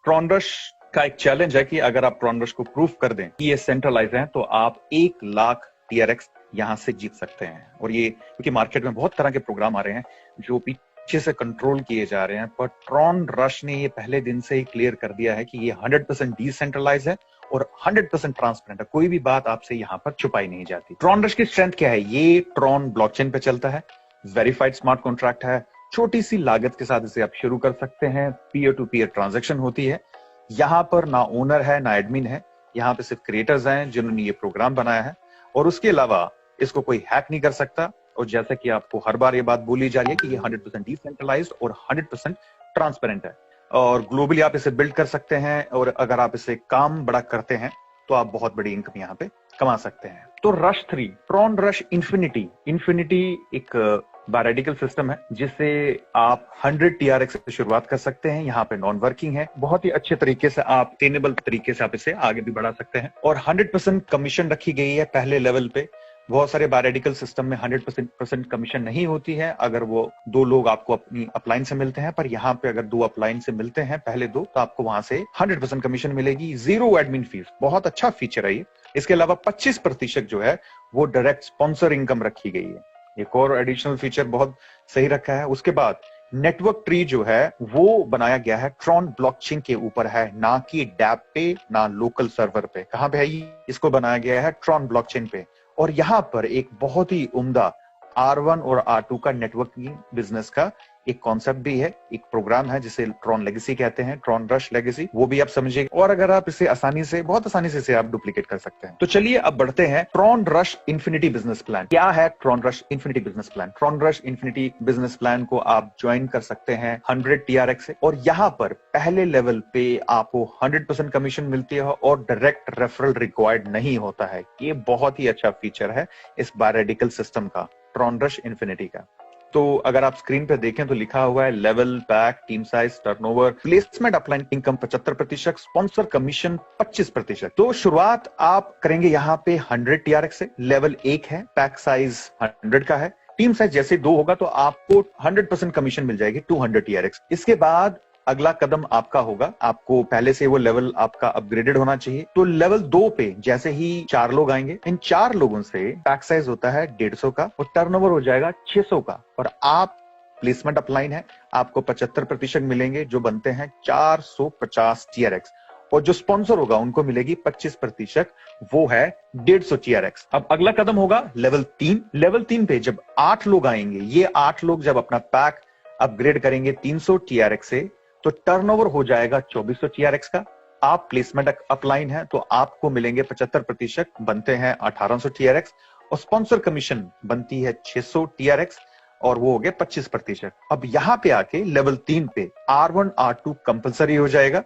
ट्रॉनरश का एक चैलेंज है कि अगर आप ट्रॉनरश को प्रूफ कर दें कि ये सेंट्रलाइज है तो आप 1 लाख TRX यहां से जीत सकते हैं। और ये क्योंकि मार्केट में बहुत तरह के प्रोग्राम आ रहे हैं जो पीछे से कंट्रोल किए जा रहे हैं, पर ट्रॉनरश ने ये पहले दिन से ही क्लियर कर दिया है कि ये 100% डिसेंट्रलाइज है और 100% ट्रांसपेरेंट है। कोई भी बात आपसे यहाँ पर छुपाई नहीं जाती। ट्रॉनरश की स्ट्रेंथ क्या है? ये ट्रॉन ब्लॉकचेन पे चलता है, वेरीफाइड स्मार्ट कॉन्ट्रैक्ट है, छोटी सी लागत के साथ इसे आप शुरू कर सकते हैं, पीयर टू पीयर ट्रांजैक्शन होती है। यहाँ पर ना ओनर है ना एडमिन है, यहाँ पे सिर्फ क्रिएटर्स हैं जिन्होंने ये प्रोग्राम बनाया है, और उसके अलावा इसको कोई हैक नहीं कर सकता। और जैसा कि आपको हर बार ये बात बोली जा रही है कि ये 100% डिसेंट्रलाइज्ड और 100% ट्रांसपेरेंट है, और ग्लोबली आप इसे बिल्ड कर सकते हैं, और अगर आप इसे काम बड़ा करते हैं तो आप बहुत बड़ी इनकम यहाँ पे कमा सकते हैं। तो रश 3 ट्रॉनरश इन्फिनिटी एक बायोरेडिकल सिस्टम है जिससे आप 100 TRX से शुरुआत कर सकते हैं। यहाँ पे नॉन वर्किंग है, बहुत ही अच्छे तरीके से आप टेनेबल तरीके से आप इसे आगे भी बढ़ा सकते हैं, और 100% कमीशन रखी गई है पहले लेवल पे। बहुत सारे बायोरेडिकल सिस्टम में 100% कमीशन नहीं होती है अगर वो 2 लोग आपको अपनी अपलाइन से मिलते हैं, पर यहाँ पे अगर 2 अपलाइन से मिलते हैं पहले 2 तो आपको वहां से 100% कमीशन मिलेगी, 0 एडमिन फीस। बहुत अच्छा फीचर है ये। इसके अलावा 25% जो है वो डायरेक्ट स्पॉन्सर इनकम रखी गई है। एक और एडिशनल फीचर बहुत सही रखा है। उसके बाद नेटवर्क ट्री जो है वो बनाया गया है ट्रॉन ब्लॉकचेन के ऊपर है, ना कि डैप पे ना लोकल सर्वर पे। कहां पे है ये? इसको बनाया गया है ट्रॉन ब्लॉकचेन पे। और यहां पर एक बहुत ही उम्दा R1 और R2 का नेटवर्किंग बिजनेस का एक कॉन्सेप्ट भी है, एक प्रोग्राम है जिसे ट्रॉन लेगेसी कहते हैं, ट्रॉनरश लेगेसी, वो भी आप समझिए। और अगर आप इसे बहुत आसानी से इसे आप डुप्लीकेट कर सकते हैं। तो चलिए अब बढ़ते हैं ट्रॉनरश इन्फिनिटी बिजनेस प्लान। क्या है TronRush infinity business plan? TronRush infinity business plan को आप ज्वाइन कर सकते हैं 100 TRX से, और यहाँ पर पहले लेवल पे आपको 100% कमीशन मिलती है और डायरेक्ट रेफरल रिक्वायर्ड नहीं होता है। ये बहुत ही अच्छा फीचर है इस बायोरेडिकल सिस्टम का, ट्रॉनरश इन्फिनिटी का। तो अगर आप स्क्रीन पे देखें तो लिखा हुआ है level, pack, team size, turnover, placement upline income 75%, sponsor commission 25%। तो शुरुआत आप करेंगे यहाँ पे 100 TRX से। लेवल 1 है, पैक साइज 100 का है, टीम साइज जैसे 2 होगा तो आपको 100% कमीशन मिल जाएगी 200 TRX। इसके बाद अगला कदम आपका होगा, आपको पहले से वो लेवल आपका अपग्रेडेड होना चाहिए। तो लेवल 2 पे जैसे ही 4 लोग आएंगे, इन 4 लोगों से पैक साइज होता है 150 का और टर्नओवर हो जाएगा 600 का, और आप प्लेसमेंट अपलाइन है, आपको 75% मिलेंगे जो बनते हैं 450 TRX, और जो स्पॉन्सर होगा उनको मिलेगी 25%, वो है 150 TRX। अब अगला कदम होगा लेवल 3। लेवल 3 पे जब 8 लोग आएंगे, ये 8 लोग जब अपना पैक अपग्रेड करेंगे 300 TRX से, तो टर्नओवर हो जाएगा 2400 TRX का। आप प्लेसमेंट अपलाइन है तो आपको मिलेंगे 75%, बनते हैं 1800 TRX, और स्पॉन्सर कमीशन बनती है 600 TRX, और वो हो गए 25%। अब यहां पे आके लेवल 3 पे R1 R2 कंपलसरी हो जाएगा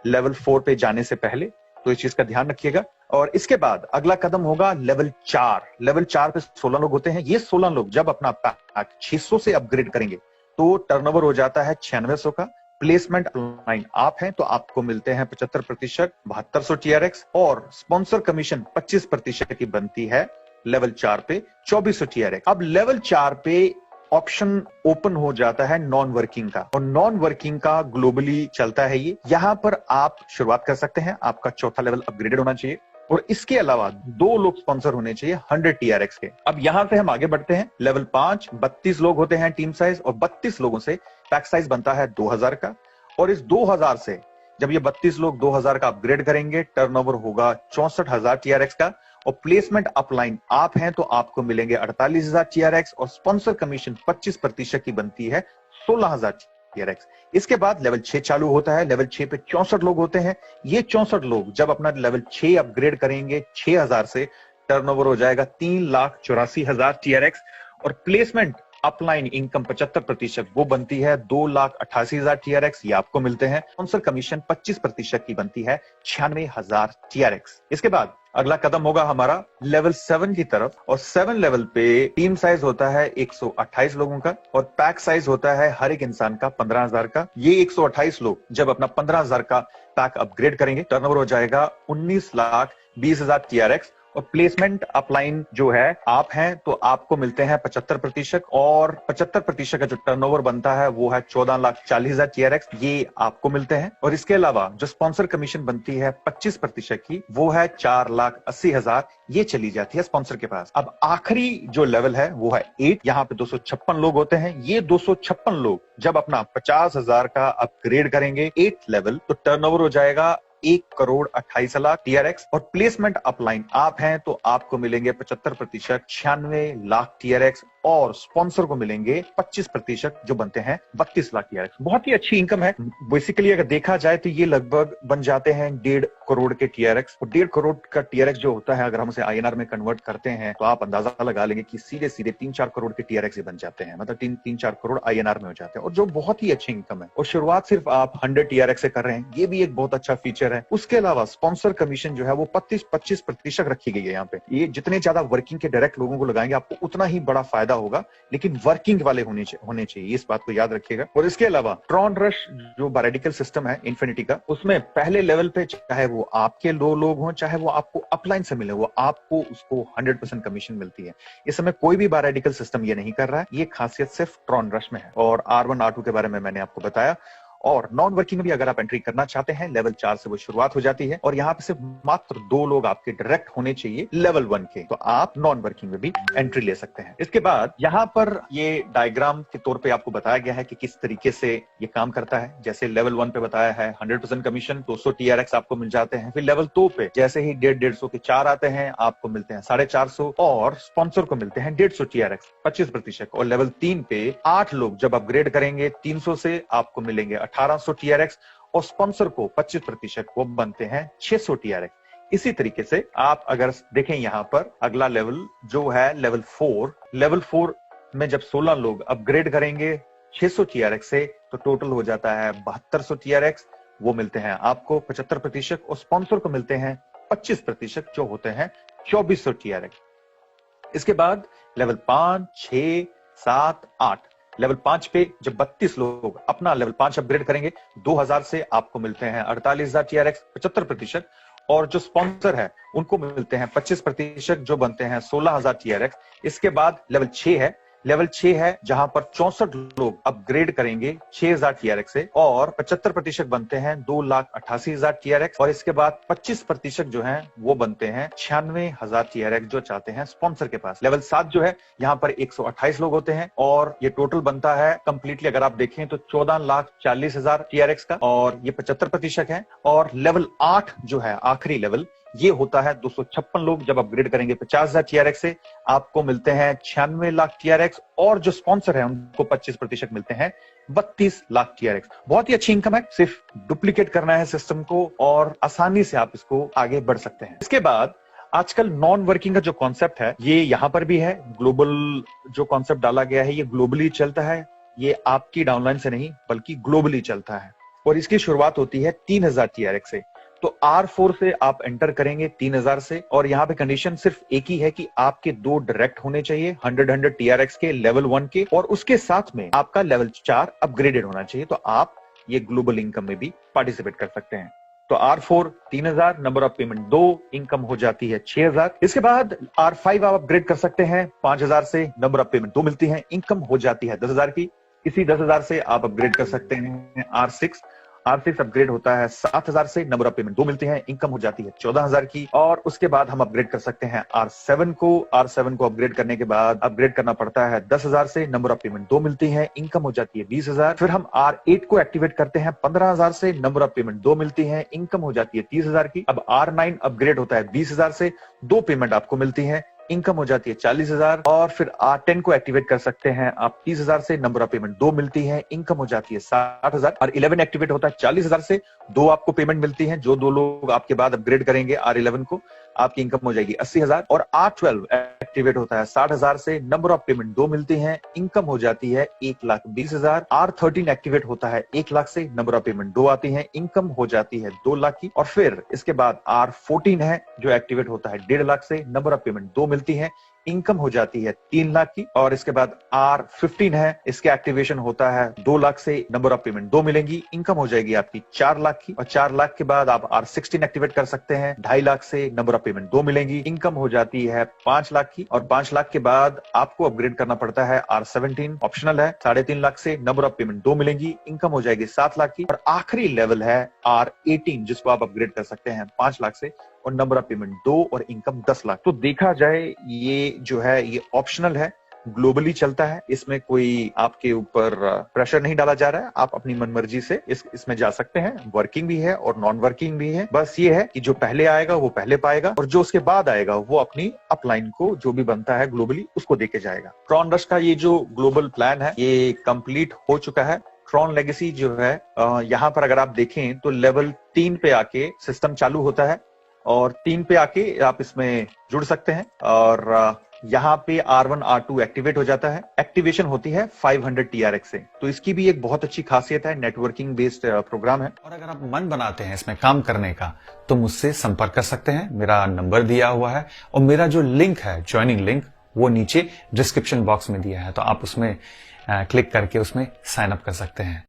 लेवल 4 पे जाने से पहले, तो इस चीज का ध्यान रखिएगा। और इसके बाद अगला कदम होगा लेवल 4। लेवल 4 पे 16 लोग होते हैं। ये 16 लोग जब अपना पैक 600 से अपग्रेड करेंगे तो टर्नओवर हो जाता है 9600 का। प्लेसमेंट अपलाइन आप हैं तो आपको मिलते हैं 75%, 7200 TRX, और स्पॉन्सर कमीशन 25% की बनती है लेवल 4 पे 2400 TRX। अब लेवल 4 पे ऑप्शन ओपन हो जाता है नॉन वर्किंग का, और नॉन वर्किंग का ग्लोबली चलता है ये। यहां पर आप शुरुआत कर सकते हैं, आपका चौथा लेवल अपग्रेडेड होना चाहिए, और इसके अलावा 2 लोग स्पॉन्सर होने चाहिए 100 TRX के। अब यहां से हम आगे बढ़ते हैं लेवल 5, 32 लोग होते हैं टीम साइज, और 32 लोगों से पैक साइज बनता है 2000 का, और इस 2000 से जब ये 32 लोग 2000 का अपग्रेड करेंगे, टर्नओवर होगा 64,000 TRX का, और प्लेसमेंट अपलाइन आप हैं तो आपको मिलेंगे 48,000 TRX, और स्पॉन्सर कमीशन 25% की बनती है 16,000 TRX। इसके बाद लेवल 6 चालू होता है। लेवल 6 पे 64 लोग होते हैं। ये 64 लोग जब अपना लेवल 6 अपग्रेड करेंगे 6000 से, टर्नओवर हो जाएगा 3,84,000 TRX, और प्लेसमेंट अपलाइन इनकम 75% वो बनती है 2,88,000 TRX, ये आपको मिलते हैं। स्पॉन्सर कमीशन 25% की बनती है 96,000 TRX। इसके बाद अगला कदम होगा हमारा लेवल 7 की तरफ, और 7 लेवल पे टीम साइज होता है 128 लोगों का, और पैक साइज होता है हर एक इंसान का 15,000 का। ये 128 लोग जब अपना 15,000 का पैक अपग्रेड करेंगे, टर्नओवर हो जाएगा 19,20,000 TRX, और प्लेसमेंट अपलाइन जो है आप हैं तो आपको मिलते हैं 75%, और 75% का जो टर्नओवर बनता है वो है 14,40,000 TRX, ये आपको मिलते हैं। और इसके अलावा जो स्पॉन्सर कमीशन बनती है 25% की, वो है 4,80,000, ये चली जाती है स्पॉन्सर के पास। अब आखिरी जो लेवल है वो है 8, यहाँ पे 256 लोग होते हैं। ये 256 लोग जब अपना 50,000 का अपग्रेड करेंगे 8 लेवल, तो टर्नओवर हो जाएगा 1,28,00,000 TRX। और प्लेसमेंट अपलाइन आप हैं तो आपको मिलेंगे 75%, 96,00,000 TRX, और स्पॉन्सर को मिलेंगे 25%, जो बनते हैं 32,00,000 TRX। बहुत ही अच्छी इनकम है। बेसिकली अगर देखा जाए तो ये लगभग बन जाते हैं 1.5 करोड़ के TRX। और 1.5 करोड़ का TRX जो होता है, अगर हम उसे INR में कन्वर्ट करते हैं तो आप अंदाजा लगा लेंगे कि सीधे सीधे 3-4 करोड़ के TRX बन जाते हैं, मतलब 3-4 करोड़ INR में हो जाते हैं, और जो बहुत ही अच्छी इनकम है। और शुरुआत सिर्फ आप 100 TRX से कर रहे हैं, ये भी एक बहुत अच्छा फीचर है। उसके अलावा स्पॉन्सर कमीशन जो है वो 25% रखी गई है यहाँ पे। ये जितने ज्यादा वर्किंग के डायरेक्ट लोगों को लगाएंगे आपको उतना ही बड़ा फायदा होगा, लेकिन वर्किंग वाले होने चाहिए, इस बात को याद रखिएगा। और इसके अलावा ट्रॉन रश जो बायोरेडिकल सिस्टम है इन्फिनिटी का, उसमें पहले लेवल पे चाहे वो आपके 2 लोग हों, चाहे वो आपको अपलाइन से मिले, वो आपको उसको 100% कमीशन मिलती है। इस समय कोई भी बायोरेडिकल सिस्टम ये नहीं कर रहा है, ये खासियत सिर्फ ट्रॉन रश में है। और R1 R2 के बारे में मैंने आपको बताया। और नॉन वर्किंग में भी अगर आप एंट्री करना चाहते हैं, लेवल 4 से वो शुरुआत हो जाती है, और यहाँ पे सिर्फ मात्र 2 लोग आपके डायरेक्ट होने चाहिए लेवल 1 के, तो आप नॉन वर्किंग में भी एंट्री ले सकते हैं। इसके बाद यहाँ पर ये डायग्राम के तौर पे आपको बताया गया है कि किस तरीके से ये काम करता है। जैसे लेवल 1 पे बताया है 100% कमीशन, 200 TRX आपको मिल जाते हैं। फिर लेवल 2 पे जैसे ही 150 के 4 आते हैं, आपको मिलते हैं 450, और स्पॉन्सर को मिलते हैं 150 TRX, 25%। और लेवल 3 पे 8 लोग जब अपग्रेड करेंगे 300 से, आपको मिलेंगे 1800 TRX, और स्पॉन्सर को 25%, वो बनते हैं 600 TRX। इसी तरीके से आप अगर देखें यहाँ पर अगला लेवल जो है लेवल 4 में जब 16 लोग अपग्रेड करेंगे 600 TRX से, तो टोटल हो जाता है 7200 TRX, वो मिलते हैं आपको 75%, और स्पॉन्सर को मिलते हैं 25%, जो होते हैं 2400 TRX। इसके बाद लेवल 5, 6, 7, 8, लेवल 5 पे जब 32 लोग अपना लेवल 5 अपग्रेड करेंगे 2000 से, आपको मिलते हैं 48,000 TRX, 75%, और जो स्पॉन्सर है उनको मिलते हैं 25%, जो बनते हैं 16,000 TRX। इसके बाद लेवल 6 है जहां पर 64 लोग अपग्रेड करेंगे 6,000 TRX से, और 75% बनते हैं 2,88,000 TRX। और इसके बाद 25% जो है वो बनते हैं 96,000 TRX, जो चाहते हैं स्पॉन्सर के पास। लेवल 7 जो है यहाँ पर 128 लोग होते हैं, और ये टोटल बनता है कंप्लीटली अगर आप देखें तो 14,40,000 TRX का, और ये 75% है। और लेवल 8 जो है आखिरी लेवल, ये होता है 256 लोग जब अपग्रेड करेंगे 50,000 TRX से, आपको मिलते हैं 96,00,000 TRX, और जो स्पॉन्सर है उनको 25% मिलते हैं 32,00,000 TRX। बहुत ही अच्छी इनकम है, सिर्फ डुप्लीकेट करना है सिस्टम को और आसानी से आप इसको आगे बढ़ सकते हैं। इसके बाद आजकल नॉन वर्किंग का जो कॉन्सेप्ट है ये यहाँ पर भी है। ग्लोबल जो कॉन्सेप्ट डाला गया है ये ग्लोबली चलता है, ये आपकी डाउनलाइन से नहीं बल्कि ग्लोबली चलता है, और इसकी शुरुआत होती है 3,000 TRX से। तो R4 से आप एंटर करेंगे 3,000 से, और यहाँ पे कंडीशन सिर्फ एक ही है कि आपके 2 डायरेक्ट होने चाहिए 100 TRX के लेवल 1 के, और उसके साथ में आपका लेवल 4 अपग्रेडेड होना चाहिए, तो आप ये ग्लोबल इनकम में भी पार्टिसिपेट कर सकते हैं। तो R4 3,000, number of payment 2, income हो जाती है 6,000। इसके बाद R5 आप अपग्रेड कर सकते हैं 5,000 से, नंबर ऑफ पेमेंट 2 मिलती है, इनकम हो जाती है 10,000 की। इसी 10,000 से आप अपग्रेड कर सकते हैं R6 अपग्रेड होता है 7,000 से, नंबर ऑफ पेमेंट 2 मिलती है, इनकम हो जाती है 14,000 की। और उसके बाद हम अपग्रेड कर सकते हैं R7 को अपग्रेड करने के बाद अपग्रेड करना पड़ता है 10,000 से, नंबर ऑफ पेमेंट 2 मिलती है, इनकम हो जाती है 20,000। फिर हम R8 को एक्टिवेट करते हैं 15,000 से, नंबर ऑफ पेमेंट 2 मिलती है, इनकम हो जाती है 30,000 की। अब R9 अपग्रेड होता है 20,000 से, 2 पेमेंट आपको मिलती है, इनकम हो जाती है 40,000। और फिर R10 को एक्टिवेट कर सकते हैं आप 30,000 से, नंबर ऑफ पेमेंट 2 मिलती है, इनकम हो जाती है 60,000। और 11 एक्टिवेट होता है 40,000 से, 2 आपको पेमेंट मिलती है, जो 2 लोग आपके बाद अपग्रेड करेंगे R11 को, आपकी इनकम हो जाएगी 80,000। और R12 एक्टिवेट होता है 60,000 से, नंबर ऑफ पेमेंट 2 मिलती है, इनकम हो जाती है 1,20,000। R13 एक्टिवेट होता है 1,00,000 से, नंबर ऑफ पेमेंट 2 आती है, इनकम हो जाती है 2,00,000 की। और फिर इसके बाद R14 है जो एक्टिवेट होता है 1,50,000 से, नंबर ऑफ पेमेंट 2 मिलती है, इनकम हो जाती है 3 लाख की। और इसके बाद R15 है, इसके एक्टिवेशन होता है 2 लाख से, नंबर ऑफ पेमेंट 2 मिलेंगी, इनकम हो जाएगी आपकी 4 लाख की। और 4 लाख के बाद आप R16 एक्टिवेट कर सकते हैं, 2.5 लाख से, नंबर ऑफ पेमेंट 2 मिलेंगी, इनकम हो जाती है 5 लाख की। और 5 लाख के बाद आपको अपग्रेड करना पड़ता है R17, ऑप्शनल है, 3.5 लाख से, नंबर ऑफ पेमेंट 2 मिलेंगी, इनकम हो जाएगी 7 लाख की। और आखिरी लेवल है R18, जिसको आप अपग्रेड कर सकते हैं 5 लाख से, और नंबर ऑफ पेमेंट 2 और इनकम 10 लाख। तो देखा जाए ये जो है ये ऑप्शनल है, ग्लोबली चलता है, इसमें कोई आपके ऊपर प्रेशर नहीं डाला जा रहा है, आप अपनी मनमर्जी से इसमें जा सकते हैं। वर्किंग भी है और नॉन वर्किंग भी है। बस ये है कि जो पहले आएगा वो पहले पाएगा, और जो उसके बाद आएगा वो अपनी अपलाइन को जो भी बनता है ग्लोबली उसको देके जाएगा। ट्रॉन रश का ये जो ग्लोबल प्लान है ये कंप्लीट हो चुका है। ट्रॉन लेगेसी जो है यहाँ पर अगर आप देखें तो लेवल 3 पे आके सिस्टम चालू होता है, और 3 पे आके आप इसमें जुड़ सकते हैं। और यहाँ पे R1 R2 एक्टिवेट हो जाता है, एक्टिवेशन होती है 500 TRX से। तो इसकी भी एक बहुत अच्छी खासियत है, नेटवर्किंग बेस्ड प्रोग्राम है। और अगर आप मन बनाते हैं इसमें काम करने का तो मुझसे संपर्क कर सकते हैं, मेरा नंबर दिया हुआ है, और मेरा जो लिंक है ज्वाइनिंग लिंक वो नीचे डिस्क्रिप्शन बॉक्स में दिया है, तो आप उसमें क्लिक करके उसमें साइन अप कर सकते हैं।